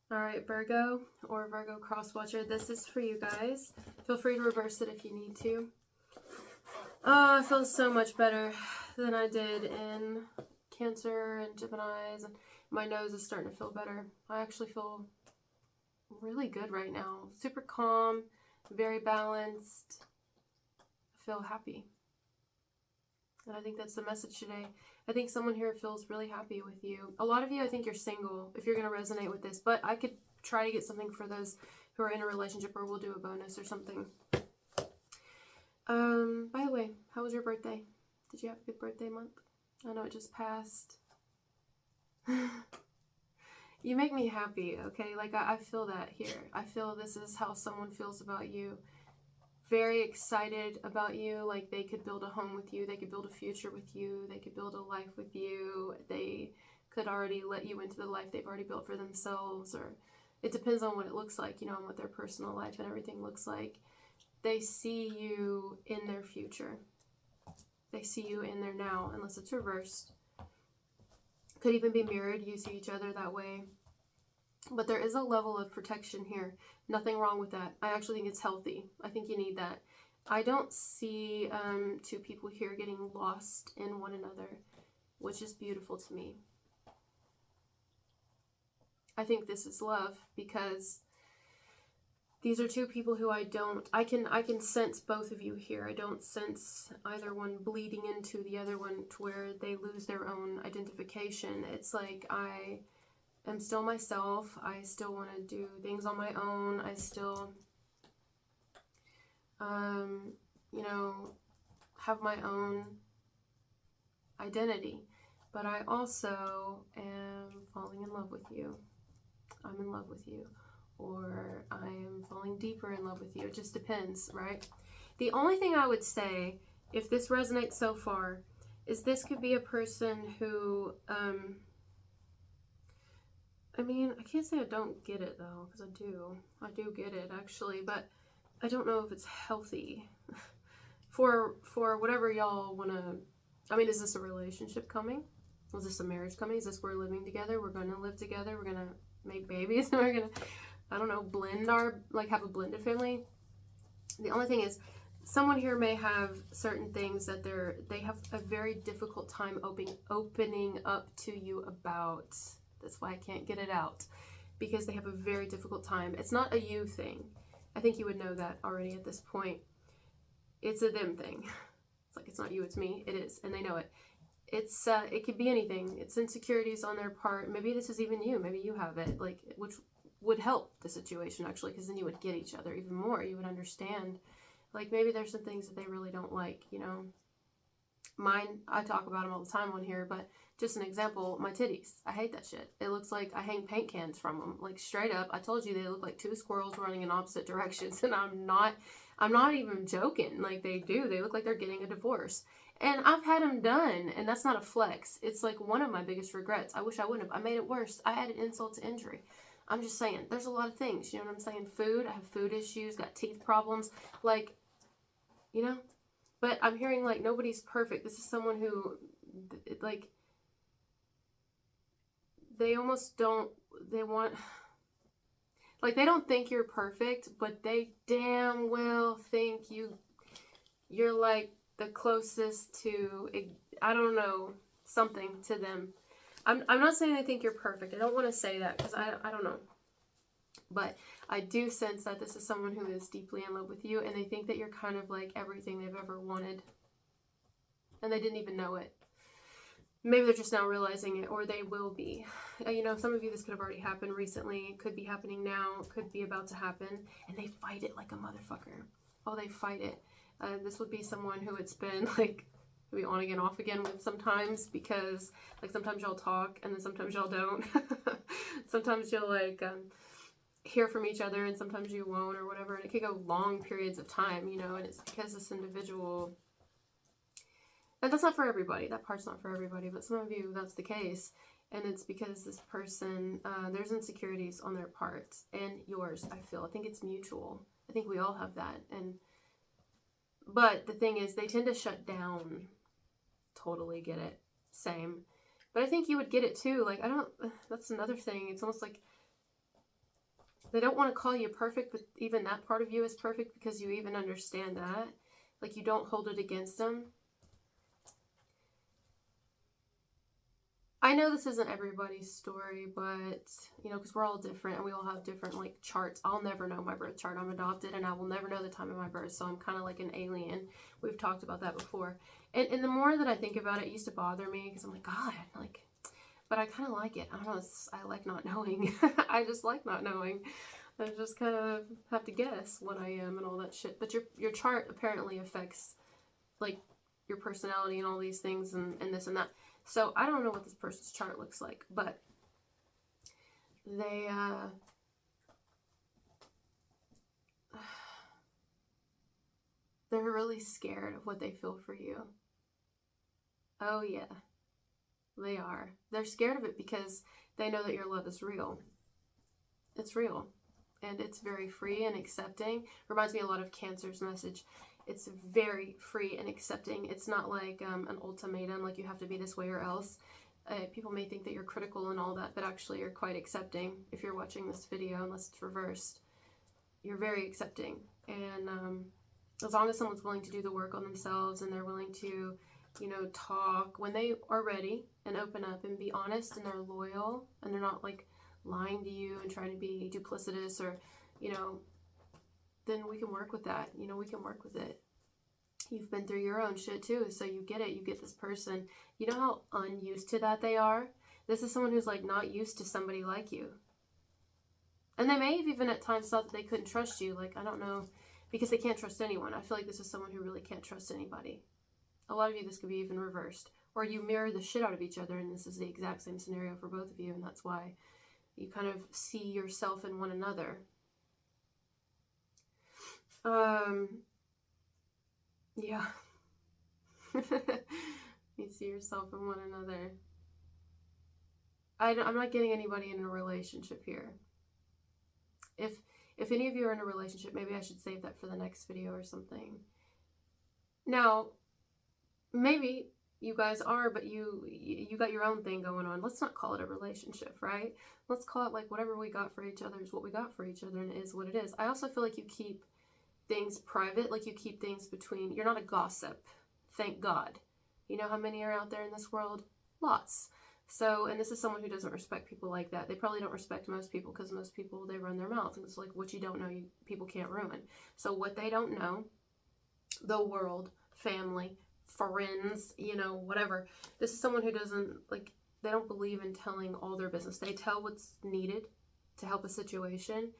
All right, Virgo or Virgo cross watcher, this is for you guys. Feel free to reverse it if you need to. Oh, I feel so much better than I did in Cancer and Geminis, and my nose is starting to feel better. I actually feel really good right now. Super calm, very balanced. I feel happy. And I think that's the message today. I think someone here feels really happy with you. A lot of you, I think you're single, if you're going to resonate with this. But I could try to get something for those who are in a relationship, or we'll do a bonus or something. By the way, how was your birthday? Did you have a good birthday month? I know it just passed. You make me happy, okay? Like, I feel that here. I feel this is how someone feels about you. Very excited about you. Like, they could build a home with you. They could build a future with you. They could build a life with you. They could already let you into the life they've already built for themselves. Or it depends on what it looks like, you know, and what their personal life and everything looks like. They see you in their future. They see you in their now, unless it's reversed. Could even be mirrored. You see each other that way. But there is a level of protection here. Nothing wrong with that. I actually think it's healthy. I think you need that. I don't see two people here getting lost in one another, which is beautiful to me. I think this is love, because these are two people who I can sense both of you here. I don't sense either one bleeding into the other one to where they lose their own identification. It's like I'm still myself. I still want to do things on my own. I still, you know, have my own identity. But I also am falling in love with you. I'm in love with you. Or I am falling deeper in love with you. It just depends, right? The only thing I would say, if this resonates so far, is this could be a person who, I mean, I can't say I don't get it, though, because I do. I do get it, actually, but I don't know if it's healthy. For whatever y'all want to... I mean, is this a relationship coming? Is this a marriage coming? Is this we're living together? We're going to live together? We're going to make babies? We're going to, I don't know, blend our... Like, have a blended family? The only thing is, someone here may have certain things that they have a very difficult time opening up to you about... That's why I can't get it out, because they have a very difficult time. It's not a you thing. I think you would know that already at this point. It's a them thing. It's like, it's not you, it's me. It is, and they know it. It's it could be anything. It's insecurities on their part. Maybe this is even you. Maybe you have it, like, which would help the situation, actually, because then you would get each other even more. You would understand. Like, maybe there's some things that they really don't like, you know. Mine, I talk about them all the time on here, but just an example, my titties. I hate that shit. It looks like I hang paint cans from them. Like, straight up, I told you they look like two squirrels running in opposite directions, and I'm not even joking. Like, they do. They look like they're getting a divorce. And I've had them done, and that's not a flex. It's like one of my biggest regrets. I wish I wouldn't have. I made it worse. I added insult to injury. I'm just saying, there's a lot of things. You know what I'm saying? Food. I have food issues, got teeth problems. Like, you know? But I'm hearing, like, nobody's perfect. This is someone who, like, they almost don't, they want, like, they don't think you're perfect, but they damn well think you're, like, the closest to, I don't know, something to them. I'm not saying they think you're perfect. I don't want to say that, because I don't know. But I do sense that this is someone who is deeply in love with you, and they think that you're kind of like everything they've ever wanted. And they didn't even know it. Maybe they're just now realizing it, or they will be. You know, some of you, this could have already happened recently. It could be happening now. It could be about to happen. And they fight it like a motherfucker. Oh, they fight it. This would be someone who it's been, like, maybe on again, off again with sometimes, because, like, sometimes y'all talk, and then sometimes y'all don't. Sometimes you'll, like... hear from each other, and sometimes you won't, or whatever, and it could go long periods of time, you know, and it's because this individual, and that's not for everybody, that part's not for everybody, but some of you, that's the case, and it's because this person, there's insecurities on their part, and yours, I think it's mutual. I think we all have that, but the thing is, they tend to shut down. Totally get it. Same. But I think you would get it too. Like, that's another thing. It's almost like They don't want to call you perfect, but even that part of you is perfect because you even understand that. Like, you don't hold it against them. I know this isn't everybody's story, but, you know, because we're all different and we all have different, like, charts. I'll never know my birth chart. I'm adopted and I will never know the time of my birth, so I'm kind of like an alien. We've talked about that before. And the more that I think about it, it used to bother me because I'm like, God, like, but I kind of like it. I don't know, I like not knowing. I just like not knowing. I just kind of have to guess what I am and all that shit. But your chart apparently affects, like, your personality and all these things and this and that. So I don't know what this person's chart looks like, but they're really scared of what they feel for you. Oh yeah, they are. They're scared of it because they know that your love is real. It's real. And it's very free and accepting. Reminds me a lot of Cancer's message. It's very free and accepting. It's not like an ultimatum, like you have to be this way or else. People may think that you're critical and all that, but actually you're quite accepting if you're watching this video, unless it's reversed. You're very accepting. And as long as someone's willing to do the work on themselves and they're willing to, you know, talk when they are ready and open up and be honest and they're loyal and they're not like lying to you and trying to be duplicitous or, you know, then we can work with that. You know, we can work with it. You've been through your own shit too, so you get it. You get this person. You know how unused to that they are? This is someone who's like not used to somebody like you. And they may have even at times thought that they couldn't trust you. Like, I don't know, because they can't trust anyone. I feel like this is someone who really can't trust anybody. A lot of you, this could be even reversed. Or you mirror the shit out of each other, and this is the exact same scenario for both of you, and that's why you kind of see yourself in one another. Yeah. You see yourself in one another. I'm not getting anybody in a relationship here. If any of you are in a relationship, maybe I should save that for the next video or something. Now, maybe you guys are, but you got your own thing going on. Let's not call it a relationship, right? Let's call it like whatever we got for each other is what we got for each other, and it is what it is. I also feel like you keep things private, like you keep things between. You're not a gossip, thank God. You know how many are out there in this world? Lots. So, and this is someone who doesn't respect people like that. They probably don't respect most people because most people, they run their mouth. And it's like, what you don't know, people can't ruin. So what they don't know, the world, family, friends, you know, whatever. This is someone who doesn't, like, they don't believe in telling all their business. They tell what's needed to help a situation.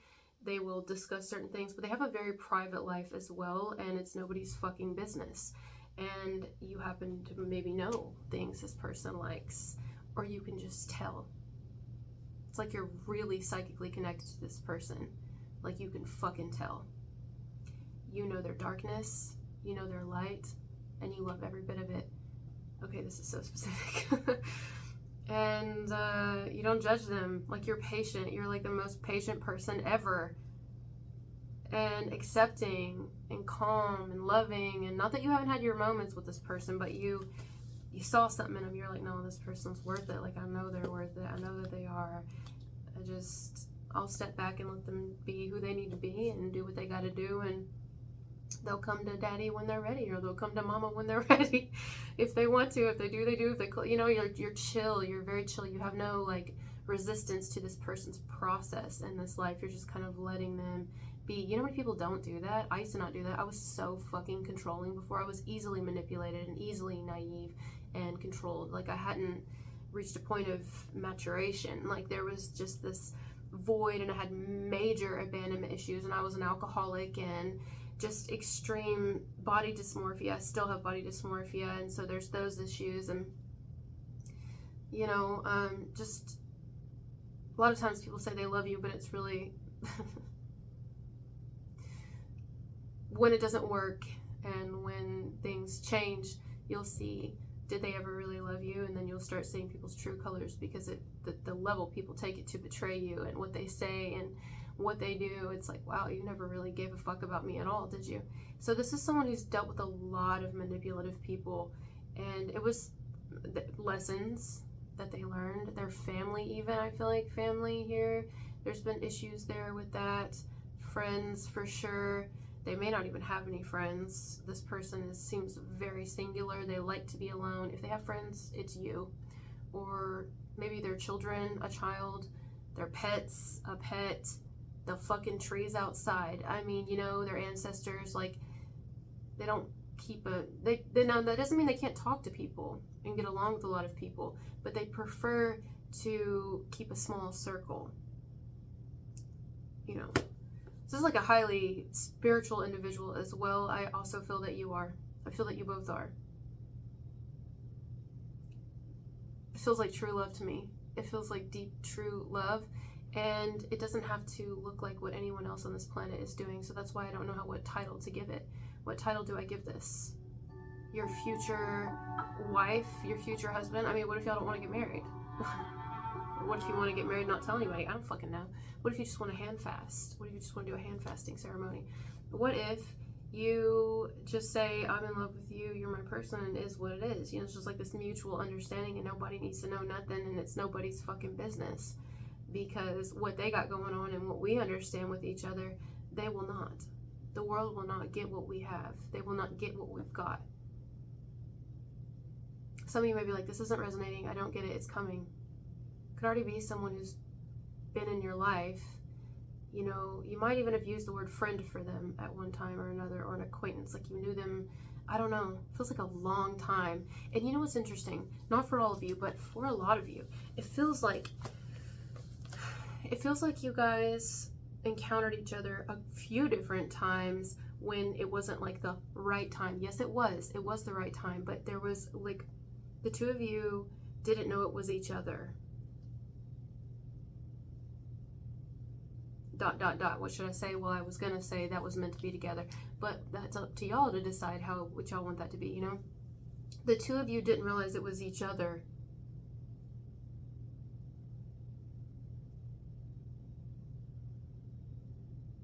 They will discuss certain things, but they have a very private life as well, and it's nobody's fucking business. And you happen to maybe know things this person likes, or you can just tell. It's like you're really psychically connected to this person. Like you can fucking tell. You know their darkness, you know their light, and you love every bit of it. Okay, this is so specific. And you don't judge them. Like, you're patient. You're like the most patient person ever. And accepting and calm and loving. And not that you haven't had your moments with this person, but you saw something in them. You're like, no, this person's worth it. Like, I know they're worth it. I know that they are. I'll step back and let them be who they need to be and do what they got to do. And they'll come to daddy when they're ready, or they'll come to mama when they're ready. If they want to, if they do, they do. If they, you know, you're chill. You're very chill. You have no like resistance to this person's process in this life. You're just kind of letting them be. You know how many people don't do that? I used to not do that. I was so fucking controlling before. I was easily manipulated and easily naive and controlled. Like, I hadn't reached a point of maturation. Like, there was just this void, and I had major abandonment issues, and I was an alcoholic and just extreme body dysmorphia. I still have body dysmorphia, and so there's those issues. And you know, just a lot of times people say they love you, but it's really when it doesn't work and when things change, you'll see, did they ever really love you? And then you'll start seeing people's true colors, because the level people take it to betray you, and what they say and what they do, it's like, wow, you never really gave a fuck about me at all, did you? So this is someone who's dealt with a lot of manipulative people, and it was lessons that they learned. Their family, even, I feel like family here, There's been issues there with that. Friends, for sure. They may not even have any friends. This person seems very singular. They like to be alone. If they have friends, it's you. Or maybe their children, a child, their pets, a pet, the fucking trees outside. I mean, you know, their ancestors, like, they don't keep now that doesn't mean they can't talk to people and get along with a lot of people, but they prefer to keep a small circle. You know, this is like a highly spiritual individual as well. I also feel that you are. I feel that you both are. It feels like true love to me. It feels like deep, true love. And it doesn't have to look like what anyone else on this planet is doing. So that's why I don't know what title to give it. What title do I give this? Your future wife? Your future husband? I mean, what if y'all don't want to get married? What if you want to get married and not tell anybody? I don't fucking know. What if you just want to hand fast? What if you just want to do a hand fasting ceremony? What if you just say, I'm in love with you, you're my person, and it is what it is? You know, it's just like this mutual understanding and nobody needs to know nothing and it's nobody's fucking business. Because what they got going on and what we understand with each other, they will not. The world will not get what we have. They will not get what we've got. Some of you may be like, this isn't resonating. I don't get it. It's coming. Could already be someone who's been in your life. You know, you might even have used the word friend for them at one time or another, or an acquaintance. Like you knew them, I don't know. It feels like a long time. And you know what's interesting? Not for all of you, but for a lot of you, it feels like you guys encountered each other a few different times when it wasn't like the right time. Yes, it was the right time, but there was like the two of you didn't know it was each other. ... What should I say? Well, I was gonna say that was meant to be together, but that's up to y'all to decide what y'all want that to be. You know, the two of you didn't realize it was each other.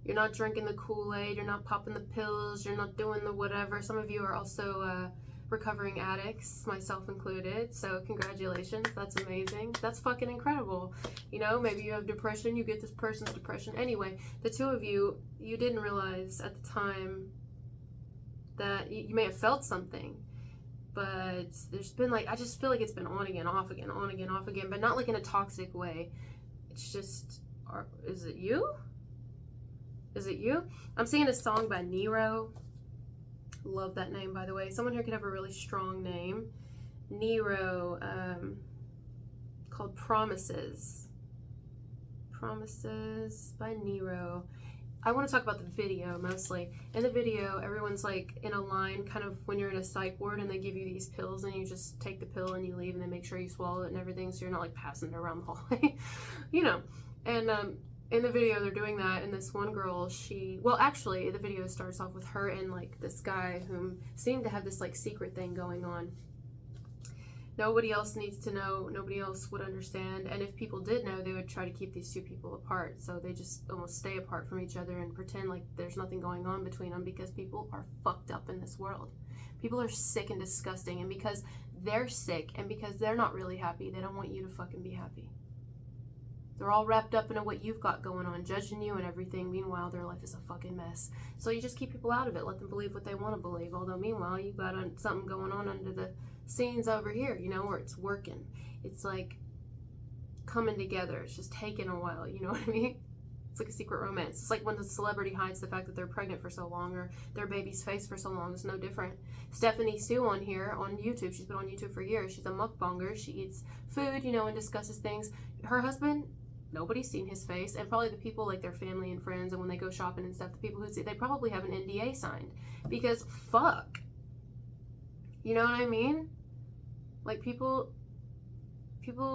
You're not drinking the Kool-Aid, you're not popping the pills, you're not doing the whatever. Some of you are also recovering addicts, myself included, so congratulations, that's amazing. That's fucking incredible. You know, maybe you have depression, you get this person's depression. Anyway, the two of you, you didn't realize at the time that you may have felt something, but there's been like, I just feel like it's been on again, off again, on again, off again, but not like in a toxic way. It's just, is it you? Is it you? I'm singing a song by Nero. Love that name, by the way. Someone here could have a really strong name. Nero, called Promises. Promises by Nero. I want to talk about the video mostly. In the video, everyone's like in a line, kind of when you're in a psych ward and they give you these pills and you just take the pill and you leave and they make sure you swallow it and everything so you're not like passing it around the hallway. You know. And in the video, they're doing that, and this one girl, actually, the video starts off with her and, like, this guy who seemed to have this, like, secret thing going on. Nobody else needs to know, nobody else would understand, and if people did know, they would try to keep these two people apart, so they just almost stay apart from each other and pretend like there's nothing going on between them, because people are fucked up in this world. People are sick and disgusting, and because they're sick, and because they're not really happy, they don't want you to fucking be happy. They're all wrapped up into what you've got going on, judging you and everything. Meanwhile, their life is a fucking mess. So you just keep people out of it. Let them believe what they want to believe. Although, meanwhile, you've got something going on under the scenes over here, you know, where it's working. It's like coming together. It's just taking a while, you know what I mean? It's like a secret romance. It's like when the celebrity hides the fact that they're pregnant for so long or their baby's face for so long. It's no different. Stephanie Sue on here on YouTube. She's been on YouTube for years. She's a mukbanger. She eats food, you know, and discusses things. Her husband... Nobody's seen his face, and probably the people like their family and friends, and when they go shopping and stuff, the people who see, they probably have an NDA signed, because fuck, you know what I mean? Like people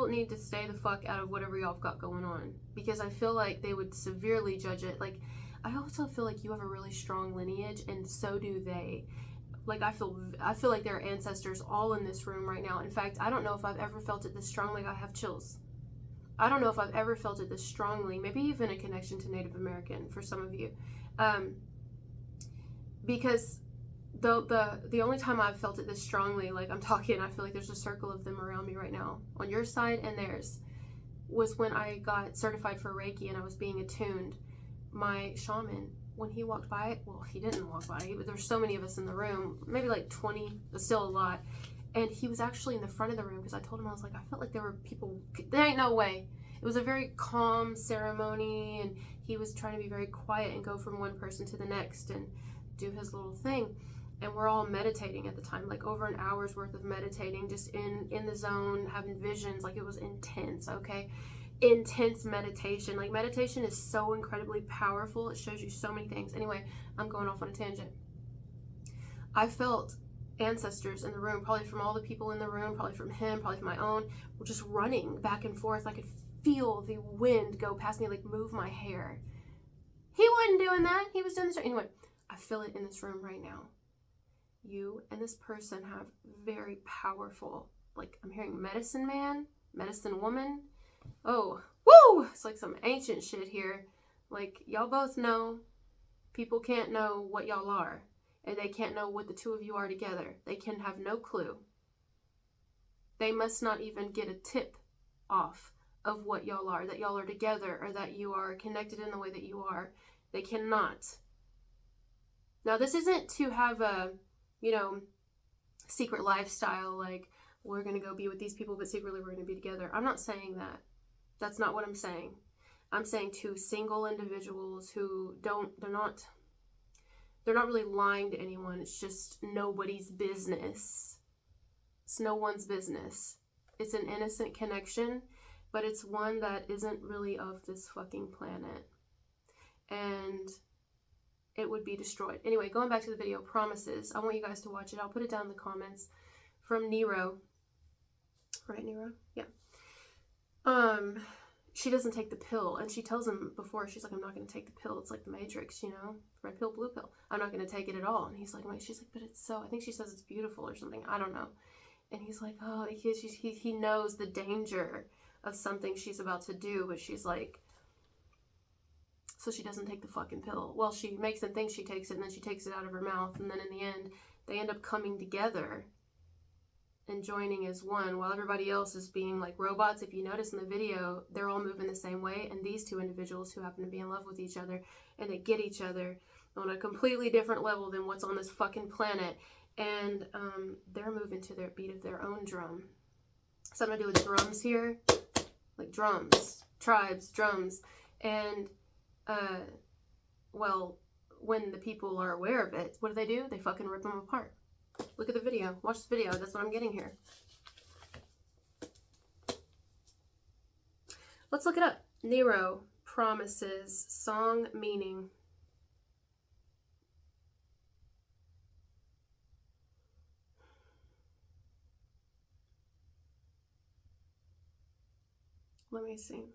need to stay the fuck out of whatever y'all have got going on, because I feel like they would severely judge it. Like, I also feel like you have a really strong lineage, and so do they. Like, I feel like there are ancestors all in this room right now. In fact, I don't know if I've ever felt it this strongly. I have chills. I don't know if I've ever felt it this strongly, maybe even a connection to Native American for some of you. Because the only time I've felt it this strongly, like I'm talking, I feel like there's a circle of them around me right now, on your side and theirs. was when I got certified for Reiki and I was being attuned. My shaman, when he walked by, well, he didn't walk by, but there's so many of us in the room, maybe like 20, but still a lot. And he was actually in the front of the room because I told him, I was like, I felt like there were people, there ain't no way. It was a very calm ceremony, and he was trying to be very quiet and go from one person to the next and do his little thing. And we're all meditating at the time, like over an hour's worth of meditating, just in the zone, having visions. Like, it was intense, okay? Intense meditation. Like, meditation is so incredibly powerful. It shows you so many things. Anyway, I'm going off on a tangent. I felt ancestors in the room, probably from all the people in the room, probably from him, probably from my own, were just running back and forth. I could feel the wind go past me, like move my hair. He wasn't doing that. He was doing this. Anyway, I feel it in this room right now. You and this person have very powerful, like, I'm hearing medicine man, medicine woman. Oh, woo! It's like some ancient shit here. Like, y'all both know people can't know what y'all are, and they can't know what the two of you are together. They can have no clue. They must not even get a tip off of what y'all are, that y'all are together, or that you are connected in the way that you are. They cannot. Now, this isn't to have a, secret lifestyle, like, we're going to go be with these people, but secretly we're going to be together. I'm not saying that. That's not what I'm saying. I'm saying to single individuals who they're not really lying to anyone. It's just nobody's business. It's no one's business. It's an innocent connection, but it's one that isn't really of this fucking planet. And it would be destroyed. Anyway, going back to the video, Promises. I want you guys to watch it. I'll put it down in the comments. From Nero. Right, Nero? Yeah. She doesn't take the pill, and she tells him before, she's like, I'm not going to take the pill. It's like the Matrix, red pill, blue pill. I'm not going to take it at all. And he's like, she's like, but it's so, I think she says it's beautiful or something. I don't know. And he's like, oh, he knows the danger of something she's about to do, but she's like, so she doesn't take the fucking pill. Well, she makes them think she takes it, and then she takes it out of her mouth, and then in the end, they end up coming together and joining as one, while everybody else is being like robots. If you notice in the video, they're all moving the same way, and these two individuals who happen to be in love with each other, and they get each other on a completely different level than what's on this fucking planet, and they're moving to their beat of their own drum. Something to do with drums here, like drums, tribes, drums, and well, when the people are aware of it, what do? They fucking rip them apart. Look at the video. Watch the video. That's what I'm getting here. Let's look it up. Nero, Promises, song meaning. Let me see.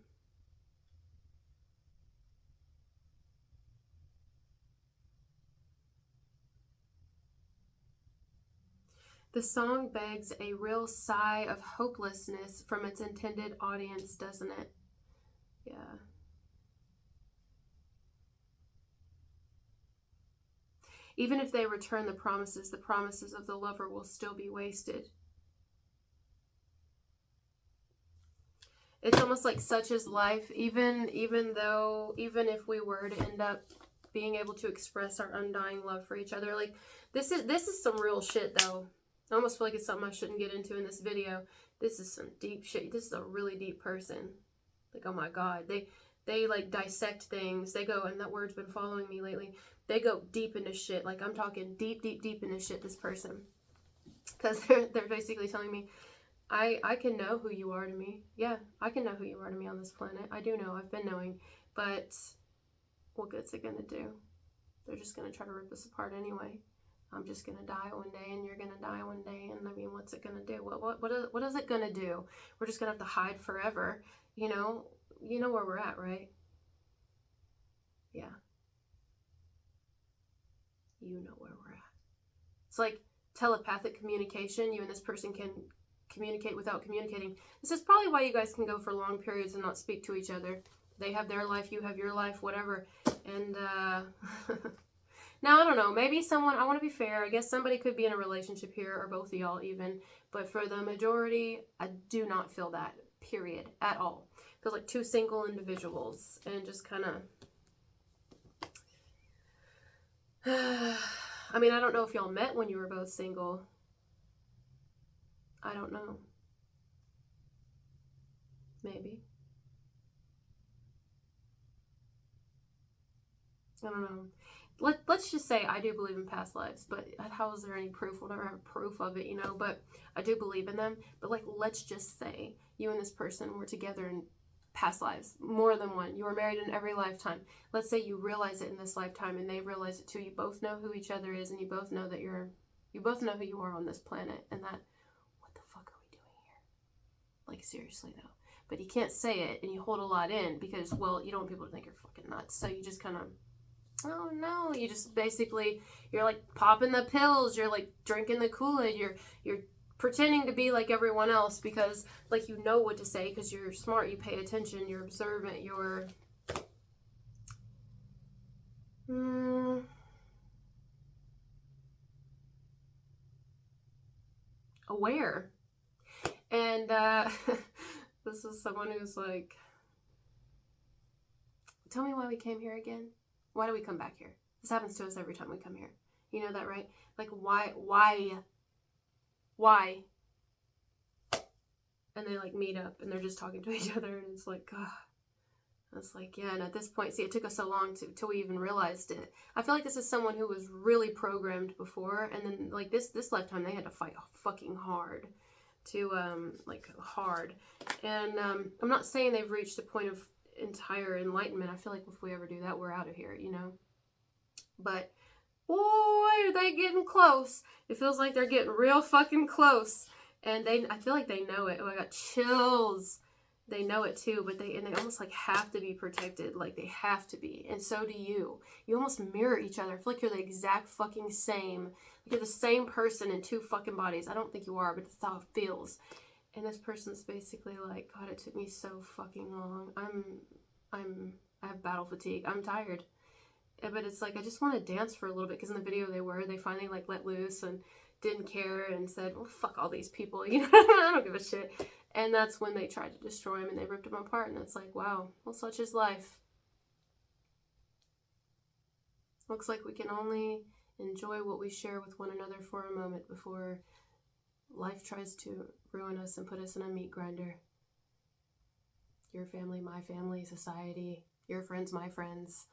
The song begs a real sigh of hopelessness from its intended audience, doesn't it? Yeah. Even if they return the promises of the lover will still be wasted. It's almost like such is life, even if we were to end up being able to express our undying love for each other. Like, this is some real shit, though. I almost feel like it's something I shouldn't get into in this video. This is some deep shit. This is a really deep person. Like, oh my God. They like dissect things. They go, and that word's been following me lately. They go deep into shit. Like, I'm talking deep into shit, this person. Because they're basically telling me, I can know who you are to me. Yeah, I can know who you are to me on this planet. I do know. I've been knowing. But what good's it going to do? They're just going to try to rip us apart anyway. I'm just going to die one day, and you're going to die one day, and I mean, what's it going to do? What is it going to do? We're just going to have to hide forever, you know where we're at, right? Yeah. You know where we're at. It's like telepathic communication. You and this person can communicate without communicating. This is probably why you guys can go for long periods and not speak to each other. They have their life, you have your life, whatever. And, now, I don't know, maybe someone, I want to be fair, I guess somebody could be in a relationship here, or both of y'all even, but for the majority, I do not feel that, period, at all. Feels like two single individuals, and just kind of, I mean, I don't know if y'all met when you were both single. I don't know. Maybe. I don't know. Let's just say I do believe in past lives, but how is there any proof? We'll never have proof of it, you know, but I do believe in them. But like, let's just say you and this person were together in past lives, more than one. You were married in every lifetime. Let's say you realize it in this lifetime and they realize it too. You both know who each other is, and you both know that you both know who you are on this planet, and that, what the fuck are we doing here? Like, seriously though. But you can't say it, and you hold a lot in because, well, you don't want people to think you're fucking nuts. So you just kind of, oh no, you just basically, you're like popping the pills, you're like drinking the Kool-Aid, you're pretending to be like everyone else because like you know what to say because you're smart, you pay attention, you're observant, you're aware. And this is someone who's like, tell me why we came here again. Why do we come back here? This happens to us every time we come here. You know that, right? Like, why? And they like meet up and they're just talking to each other, and it's like, God. It's like, yeah, and at this point, see, it took us so long till we even realized it. I feel like this is someone who was really programmed before, and then like this lifetime they had to fight fucking hard to hard. And I'm not saying they've reached a point of entire enlightenment. I feel like if we ever do that, we're out of here, you know. But boy, are they getting close. It feels like they're getting real fucking close. And I feel like they know it. Oh, I got chills. They know it too, but they almost like have to be protected. Like they have to be. And so do you. You almost mirror each other. I feel like you're the exact fucking same. Like you're the same person in two fucking bodies. I don't think you are, but that's how it feels. And this person's basically like, God, it took me so fucking long. I have battle fatigue. I'm tired. But it's like, I just want to dance for a little bit, because in the video they finally like let loose and didn't care and said, well, fuck all these people, you know, I don't give a shit. And that's when they tried to destroy him and they ripped him apart, and it's like, wow, well, such is life. Looks like we can only enjoy what we share with one another for a moment before life tries to ruin us and put us in a meat grinder. Your family, my family, society, your friends, my friends,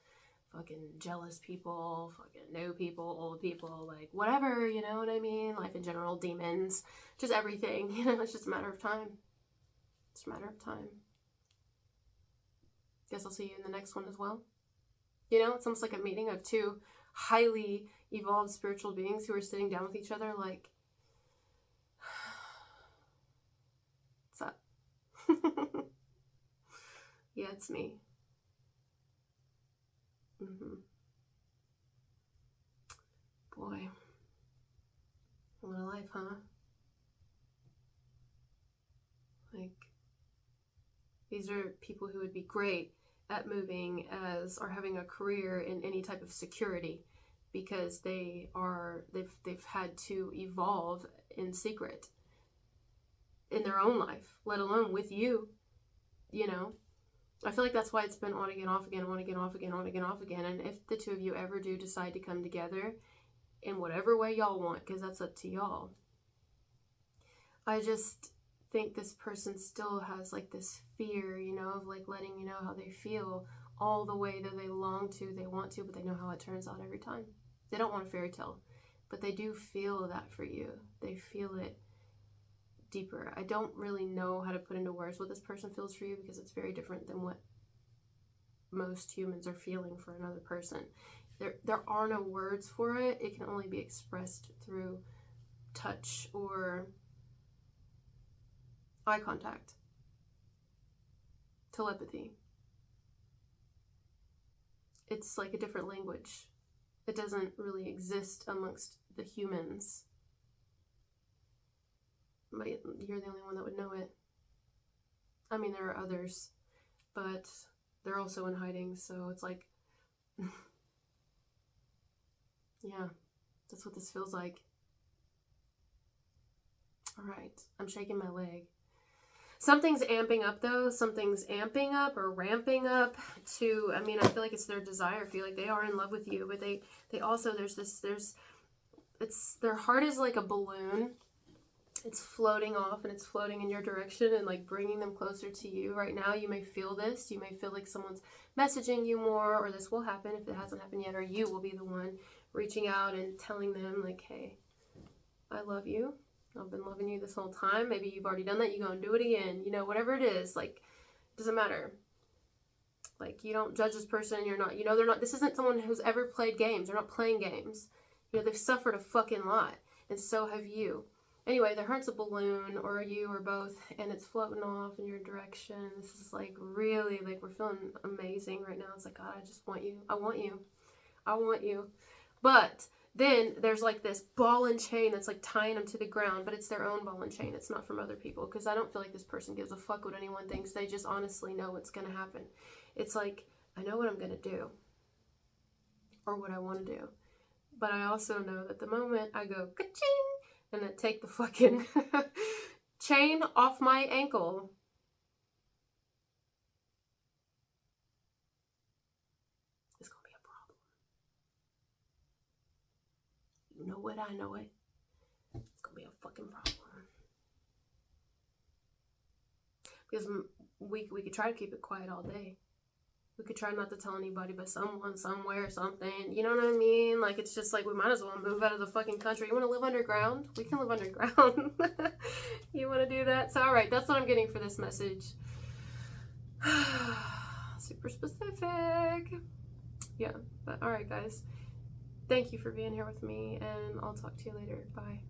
fucking jealous people, fucking new people, old people, like whatever, you know what I mean? Life in general, demons, just everything, you know, it's just a matter of time. It's a matter of time. Guess I'll see you in the next one as well. You know, it's almost like a meeting of two highly evolved spiritual beings who are sitting down with each other like, what's up? Yeah, it's me. Boy, what a life, huh? Like, these are people who would be great at moving or having a career in any type of security, because they've had to evolve in secret in their own life, let alone with you, you know. I feel like that's why it's been on again, off again, on again, off again, on again, off again. And if the two of you ever do decide to come together in whatever way y'all want, because that's up to y'all, I just think this person still has like this fear, you know, of like letting you know how they feel all the way that they long to, they want to, but they know how it turns out every time. They don't want a fairy tale, but they do feel that for you. They feel it deeper. I don't really know how to put into words what this person feels for you, because it's very different than what most humans are feeling for another person. There are no words for it. It can only be expressed through touch or eye contact, telepathy. It's like a different language. It doesn't really exist amongst the humans. But you're the only one that would know it. I mean, there are others, but they're also in hiding, so it's like, yeah, that's what this feels like. All right, I'm shaking my leg. Something's amping up though. Something's amping up or ramping up to, I mean, I feel like it's their desire. I feel like they are in love with you, but they also, it's, their heart is like a balloon. It's floating off and it's floating in your direction and like bringing them closer to you. Right now, you may feel this. You may feel like someone's messaging you more, or this will happen if it hasn't happened yet, or you will be the one reaching out and telling them like, hey, I love you. I've been loving you this whole time. Maybe you've already done that. You go and do it again. You know, whatever it is, like, doesn't matter. Like, you don't judge this person. You're not, you know, they're not, this isn't someone who's ever played games. They're not playing games. You know, they've suffered a fucking lot. And so have you. Anyway, their heart's a balloon, or you, or both, and it's floating off in your direction. This is like really, like, we're feeling amazing right now. It's like, God, I just want you. I want you. I want you. But then there's like this ball and chain that's like tying them to the ground, but it's their own ball and chain. It's not from other people, because I don't feel like this person gives a fuck what anyone thinks. They just honestly know what's going to happen. It's like, I know what I'm going to do, or what I want to do. But I also know that the moment I go ka-ching, and I take the fucking chain off my ankle, it's going to be a problem. You know what? I know it. It's going to be a fucking problem. Because we could try to keep it quiet all day. We could try not to tell anybody, but someone, somewhere, something. You know what I mean? Like, it's just like, we might as well move out of the fucking country. You want to live underground? We can live underground. You want to do that? So, all right, that's what I'm getting for this message. Super specific. Yeah, but all right, guys. Thank you for being here with me, and I'll talk to you later. Bye.